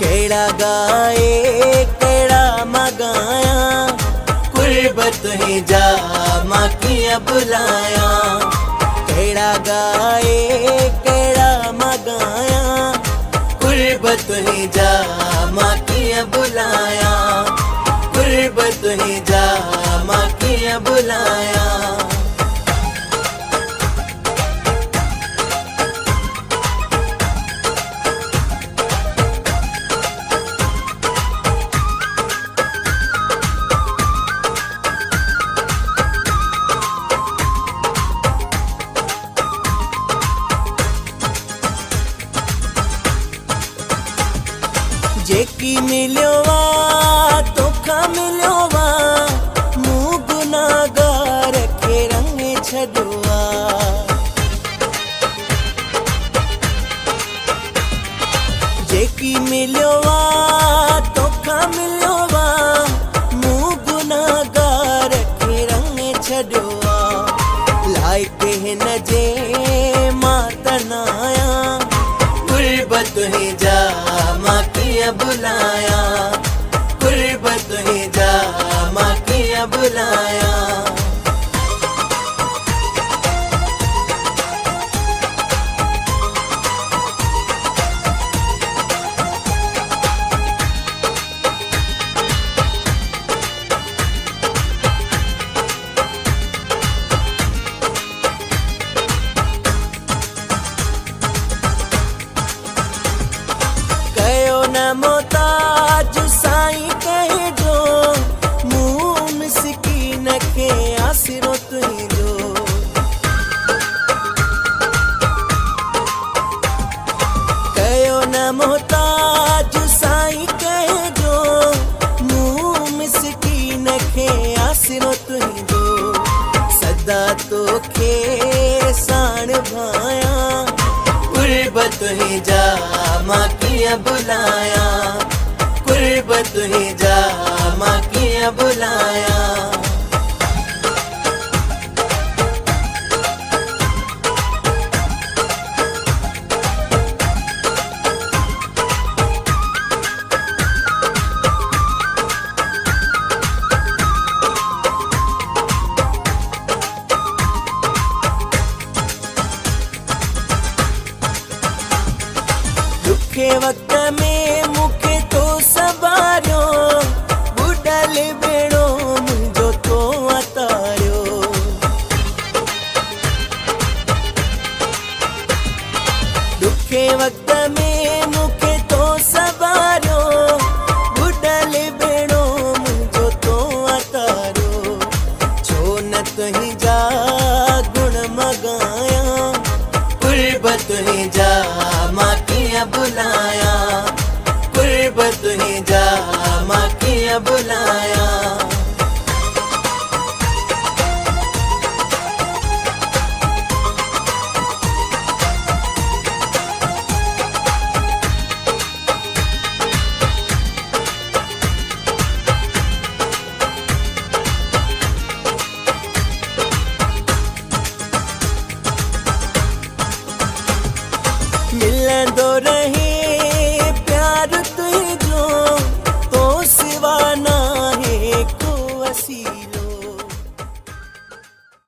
केड़ा गाए केड़ा मगाया, कुर्बत ही जा माकिया बुलाया। केड़ा गाए केड़ा मगाया, कुर्बत ही जा माकिया बुलाया। कुर्बत ही जा माकिया बुलाया। जेकी मिलियो वा तोखा मिलियो वा, मूं गुनाहगार खे रंग छॾियो वा। जेकी मिलियो वा तोखा मिलियो वा, मूं गुनाहगार खे रंग छॾियो वा। लाइक हिन जे मां तनाया, कुर्बत ही जा माकिया बुलाया। कुर्बत ही जा माकिया बुलाया। न मोहताज साईं कहिजो, मूं मिसकीन खे आसिरो तुंहिंजो। कयो न मोहताज साईं कहिजो, मूं मिसकीन खे आसिरो तुंहिंजो। सदा तोखे साण भाया, कुर्बत ही जा माकिया बुलाया। कुर्बत ही जा माकिया बुलाया। दुखे वक्त में मुखे तो सवारियो, बुडल बेड़ो मुझो तो अतारियो। दुखे वक्त में मुखे तो सवारियो, बुडल बेड़ो मुझो तो अतारियो। छो न तुही जा गुण मगाया, कुर्बत ही जा माकिया बुलाया। कुर्बत ही जा माकिया बुलाया।